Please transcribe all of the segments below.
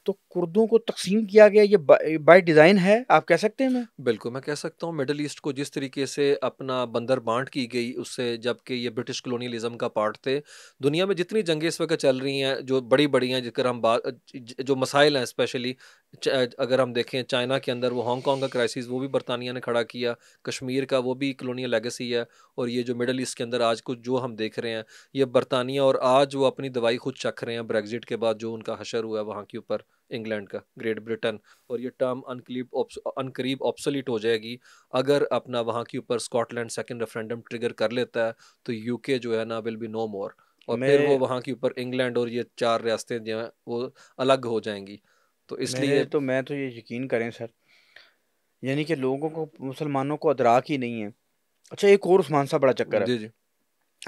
तो कुर्दों को तकसीम किया गया, ये बाय डिज़ाइन है, आप कह सकते हैं? मैं बिल्कुल, मैं कह सकता हूँ मिडल ईस्ट को जिस तरीके से अपना बंदर बांट की गई उससे, जबकि ये ब्रिटिश कॉलोनियलिज्म का पार्ट थे। दुनिया में जितनी जंगें इस वक्त चल रही हैं जो बड़ी बड़ी हैं, जिक्र हम बात जो मसाइल हैं, स्पेशली अगर हम देखें चाइना के अंदर वो हांगकांग का क्राइसिस वो भी बरतानिया ने खड़ा किया, कश्मीर का वो भी कॉलोनियल लेगेसी है, और ये जो मिडल ईस्ट के अंदर आज कुछ जो हम देख रहे हैं ये बरतानिया, और आज वो अपनी दवाई खुद चख रहे हैं ब्रेग्जिट के बाद जो उनका हशर हुआ है वहाँ के ऊपर, इंग्लैंड का, ग्रेट ब्रिटेन। और ये टर्म अनकरीब ऑब्सोलीट हो जाएगी अगर अपना वहाँ के ऊपर स्कॉटलैंड सेकंड रेफरेंडम ट्रिगर कर लेता है, तो यूके जो है ना विल बी नो मोर, और फिर वो मेरे वहाँ के ऊपर इंग्लैंड और ये चार रियासतें जो हैं वो अलग हो जाएंगी। तो मेरे इसलिए तो मैं तो ये यकीन करें सर, यानी कि लोगों को, मुसलमानों को अदराक ही नहीं है। अच्छा, एक और उस्मान सा बड़ा चक्कर है, जी जी।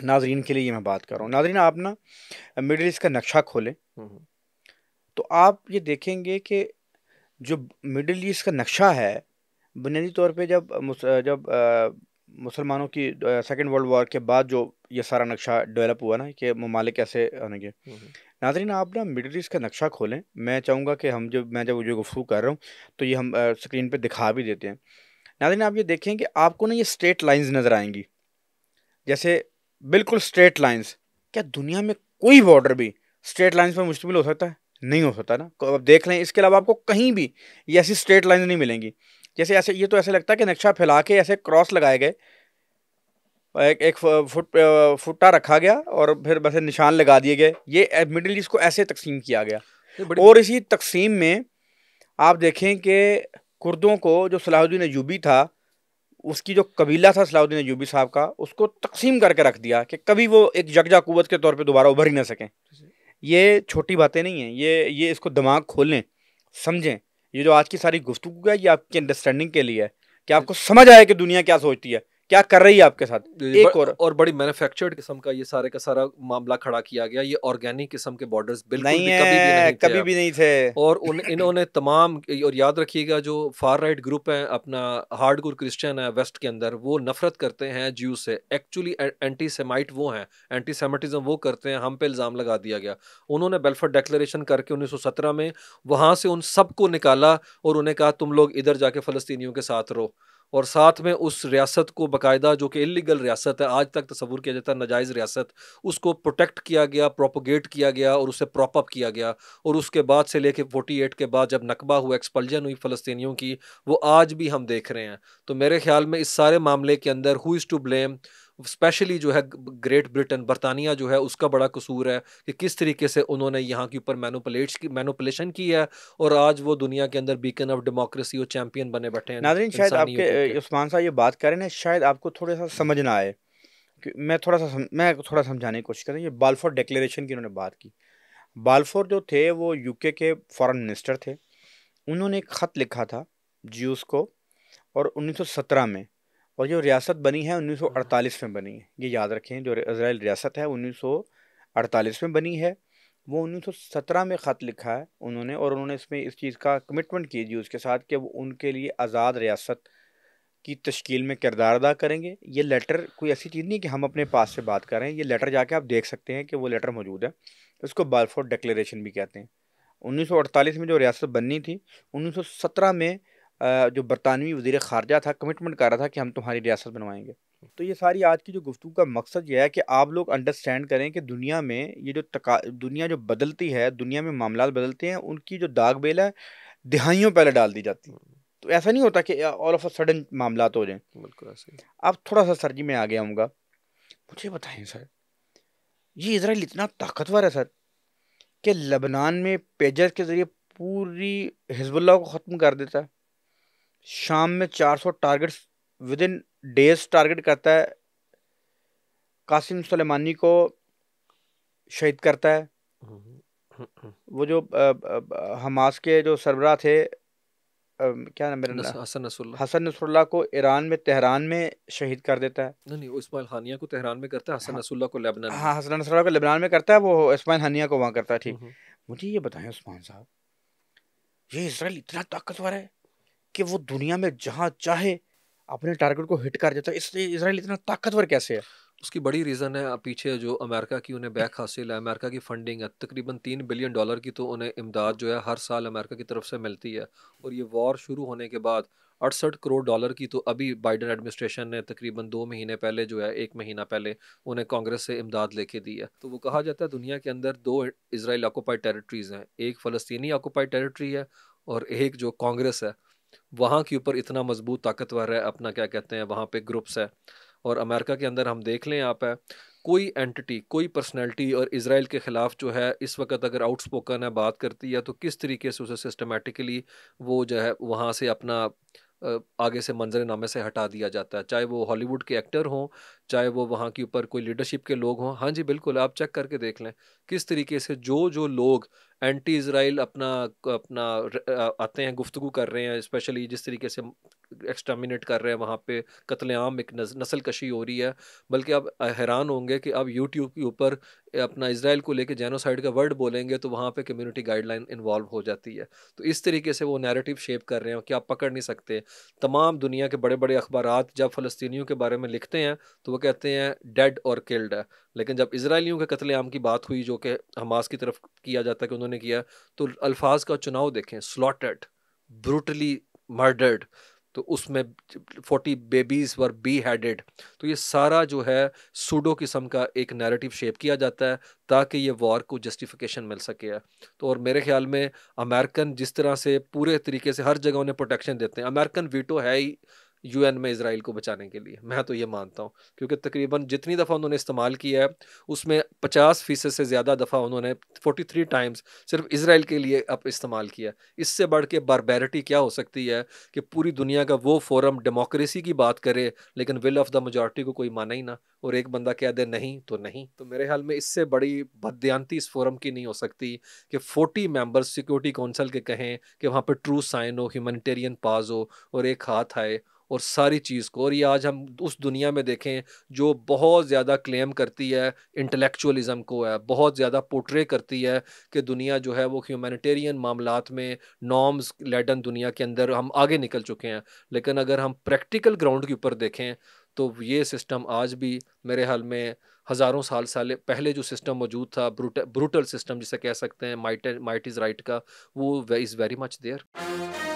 नाजरीन के लिए ये मैं बात कर रहा हूँ। नाजरीन, आप ना मिडिल ईस्ट का नक्शा खोलें हम्म, तो आप ये देखेंगे कि जो मिडिल ईस्ट का नक्शा है, बुनियादी तौर पे मुसलमानों की सेकेंड वर्ल्ड वॉर के बाद जो ये सारा नक्शा डेवलप हुआ ना कि ममालिक कैसे होंगे। हम्म, नाज़रीन, आप ना मिडिल ईस्ट का नक्शा खोलें, मैं चाहूँगा कि जब जो गुफ्तगू कर रहा हूँ तो ये हम स्क्रीन पे दिखा भी देते हैं। नाज़रीन, आप ये देखें कि आपको ना ये स्ट्रेट लाइंस नज़र आएंगी, जैसे बिल्कुल स्ट्रेट लाइंस। क्या दुनिया में कोई बॉर्डर भी स्ट्रेट लाइंस पर मुश्तमिल हो सकता है? नहीं हो सकता ना। अब देख लें, इसके अलावा आपको कहीं भी ये ऐसी स्ट्रेट लाइंस नहीं मिलेंगी। जैसे ऐसे ये तो ऐसे लगता है कि नक्शा फैला के ऐसे क्रॉस लगाए गए, एक एक फुट्टा रखा गया और फिर बस निशान लगा दिए गए। ये मिडिल ईस्ट को ऐसे तकसीम किया गया। ये बड़ी और इसी तकसीम में आप देखें कि कुर्दों को, जो सलाहुद्दीन अयूबी था, उसकी जो कबीला था सलाहुद्दीन अयूबी साहब का, उसको तकसीम करके रख दिया कि कभी वो एक यकजा कुव्वत के तौर पे दोबारा उभर ही ना सकें। ये छोटी बातें नहीं हैं, ये इसको दिमाग खोलें, समझें। ये जो आज की सारी गुफ्तगू है, ये आपकी अंडरस्टैंडिंग के लिए है कि आपको समझ आए कि दुनिया क्या सोचती है, क्या कर रही है आपके साथ। एक और बड़ी मैन्युफैक्चर्ड किस्म का ये सारे का सारा मामला खड़ा किया गया। ये ऑर्गेनिक किस्म के बॉर्डर्स बिल्कुल नहीं भी कभी भी है, नहीं थे कभी अब। भी नहीं थे। और उन इन्होंने तमाम, और याद रखिएगा जो फार राइट ग्रुप है अपना, हार्डकोर क्रिश्चियन है वेस्ट के अंदर, वो नफरत करते हैं ज्यू से, एक्चुअली एंटी सेमाइट वो हैं, एंटी सेमिटिज्म वो करते हैं, हम पे इल्ज़ाम लगा दिया गया। उन्होंने बेलफर डेक्लेरेशन करके 1917 में वहाँ से उन सबको निकाला और उन्हें कहा तुम लोग इधर जाके फ़लस्तीनियों के साथ रहो, और साथ में उस रियासत को बाकायदा, जो कि इलीगल रियासत है आज तक तस्वुर किया जाता है नाजायज़ रियासत, उसको प्रोटेक्ट किया गया, प्रोपोगेट किया गया और उसे प्रॉप अप किया गया। और उसके बाद से लेके 48 के बाद जब नकबा हुआ, एक्सपल्जन हुई फ़लस्तीनियों की, वो आज भी हम देख रहे हैं। तो मेरे ख्याल में इस सारे मामले के अंदर who is to blame, especially जो है ग्रेट ब्रिटेन, बरतानिया जो है उसका बड़ा कसूर है कि किस तरीके से उन्होंने यहाँ के ऊपर मैनुपुलेशन की है, और आज वो दुनिया के अंदर बीकन ऑफ डेमोक्रेसी और चैंपियन बने बैठे हैं नाज़रीन, शायद इंसानी आपके हकूक़ के। उस्मान साहब ये बात कर रहे हैं ना, शायद आपको थोड़ा सा समझ ना आए कि मैं थोड़ा समझाने की कोशिश करें। ये बाल्फोर डिक्लेरेशन की उन्होंने बात की। बाल्फोर जो थे वो यूके के फॉरेन मिनिस्टर थे। उन्होंने एक ख़त लिखा था ज्यूस को, और 1917 में, और जो रियासत बनी है 1948 में बनी है। ये याद रखें, जो इजराइल रियासत है 1948 में बनी है। वो 1917 में ख़त लिखा है उन्होंने, और उन्होंने इसमें इस चीज़ का कमिटमेंट की जी उसके साथ कि वो उनके लिए आज़ाद रियासत की तश्कील में किरदार अदा करेंगे। ये लेटर कोई ऐसी चीज़ नहीं कि हम अपने पास से बात कर रहे हैं, ये लेटर जाके आप देख सकते हैं कि वो लेटर मौजूद है। इसको बाल्फोर डिक्लेरेशन भी कहते हैं। 1948 में जो रियासत बननी थी, 1917 में जो बरतानवी वज़ीर ख़ारजा था, कमिटमेंट कर रहा था कि हम तुम्हारी रियासत बनवाएँगे। तो ये सारी आज की जो गुफ्तगू का मकसद ये है कि आप लोग अंडरस्टैंड करें कि दुनिया में ये दुनिया जो बदलती है, दुनिया में मामलात बदलते हैं, उनकी जो दाग बेल है, दिहाइयों पहले डाल दी जाती है। तो ऐसा नहीं होता कि ऑल ऑफ अ सडन मामलात हो जाएँ। बिल्कुल ऐसे ही। अब थोड़ा-सा सर जी मैं आगे आऊँगा। मुझे बताएँ सर, ये इज़राइल इतना ताकतवर है सर कि लेबनान में पेजर के ज़रिए पूरी हिज़्बुल्लाह को ख़त्म कर देता है। शाम में 400 टारगेट्स विदिन डेज़ टारगेट करता है। कासिम सुलेमानी को शहीद करता है। हम्म, हम्म, हम्म। वो जो हमास के जो सरबराह थे, क्या नाम मेरा, हसन नसरुल्लाह। हसन नसरुल्लाह को ईरान में, तेहरान में शहीद कर देता है। नहीं नहीं, वो इस्माइल हानिया को तेहरान में करता है, हसन हाँ, नसरुल्लाह को लेबनान में। हाँ, हसन नसरुल्लाह को लेबनान में करता है, वो इस्माइल हनिया को वहाँ करता है, ठीक। हम्म, मुझे ये बताएं उस्मान साहब, ये इसराइल इतना ताकतवर है कि वो दुनिया में जहाँ चाहे अपने टारगेट को हिट कर देता है। इसलिए इसराइल इतना ताकतवर कैसे है? उसकी बड़ी रीज़न है पीछे जो अमेरिका की उन्हें बैक हासिल है, अमेरिका की फंडिंग है, तकरीबन $3 बिलियन की तो उन्हें इमदाद जो है हर साल अमेरिका की तरफ से मिलती है। और ये वॉर शुरू होने के बाद $68 करोड़ की तो अभी बाइडन एडमिनिस्ट्रेशन ने तकरीबन 2 महीने पहले जो है, 1 महीना पहले उन्हें कांग्रेस से इमदाद लेके दी है। तो वो कहा जाता है दुनिया के अंदर दो इसराइल ऑक्यूपाइड टेरिटरीज हैं, एक फ़लस्तीनी ऑक्यूपाइड टेरिटरी है और एक जो कांग्रेस है वहाँ के ऊपर इतना मजबूत ताकतवर है, अपना क्या कहते हैं वहाँ पे ग्रुप्स है। और अमेरिका के अंदर हम देख लें आप है, कोई एंटिटी कोई पर्सनैलिटी और इसराइल के ख़िलाफ़ जो है इस वक्त अगर आउटस्पोकन है, बात करती है, तो किस तरीके से उसे सिस्टमेटिकली वो जो है वहाँ से अपना आगे से मंजरनामे से हटा दिया जाता है, चाहे वो हॉलीवुड के एक्टर हों, चाहे वो वहाँ के ऊपर कोई लीडरशिप के लोग हों। हाँ जी बिल्कुल, आप चेक करके देख लें किस तरीके से जो जो लोग एंटी इसराइल अपना अपना आते हैं, गुफ्तगू कर रहे हैं, स्पेशली जिस तरीके से एक्सटर्मिनेट कर रहे हैं वहाँ पे, कत्लेआम, एक नस्ल कशी हो रही है। बल्कि आप हैरान होंगे कि अब यूट्यूब के ऊपर अपना इसराइल को लेके जेनोसाइड का वर्ड बोलेंगे तो वहाँ पे कम्युनिटी गाइडलाइन इन्वॉल्व हो जाती है। तो इस तरीके से वो नैरेटिव शेप कर रहे हैं कि आप पकड़ नहीं सकते। तमाम दुनिया के बड़े बड़े अखबारात जब फ़लस्तीनियों के बारे में लिखते हैं तो वो कहते हैं डेड और किल्ड है, लेकिन जब इसराइलियों के कत्लेआम की बात हुई जो कि हमास की तरफ किया जाता है कि उन्होंने किया, तो अल्फाज का चुनाव देखें, स्लॉटेड, ब्रूटली मर्डर्ड, तो उसमें 40 बेबीज वर बी हेडेड। तो ये सारा जो है सूडो किस्म का एक नैरेटिव शेप किया जाता है ताकि ये वॉर को जस्टिफिकेशन मिल सके है। तो और मेरे ख्याल में अमेरिकन जिस तरह से पूरे तरीके से हर जगह उन्हें प्रोटेक्शन देते हैं, अमेरिकन वीटो है ही यूएन में इसराइल को बचाने के लिए, मैं तो ये मानता हूँ। क्योंकि तकरीबन जितनी दफ़ा उन्होंने इस्तेमाल किया है उसमें 50% से ज़्यादा दफ़ा उन्होंने 43 टाइम्स सिर्फ इसराइल के लिए अब इस्तेमाल किया। इससे बढ़ के बारबैरिटी क्या हो सकती है कि पूरी दुनिया का वो फोरम डेमोक्रेसी की बात करे लेकिन विल ऑफ द मेजॉरिटी को कोई माना ही ना, और एक बंदा कह दे नहीं तो नहीं। तो मेरे ख्याल में इससे बड़ी बददियानती इस फोरम की नहीं हो सकती कि 40 मेंबर्स सिक्योरिटी काउंसिल के कहें कि वहाँ पर ट्रू साइन हो, ह्यूमैनिटेरियन पास हो और एक हाथ आए और सारी चीज़ को। और ये आज हम उस दुनिया में देखें जो बहुत ज़्यादा क्लेम करती है इंटेलेक्चुअलिज्म को, है बहुत ज़्यादा पोर्ट्रे करती है कि दुनिया जो है वो ह्यूमैनिटेरियन मामलात में नॉर्म्स लेडन दुनिया के अंदर हम आगे निकल चुके हैं। लेकिन अगर हम प्रैक्टिकल ग्राउंड के ऊपर देखें तो ये सिस्टम आज भी मेरे हाल में हज़ारों साल पहले जो सिस्टम मौजूद था, ब्रूटल सिस्टम जिसे कह सकते हैं, माइट इज़ राइट का, वो इज़ वेरी मच देयर।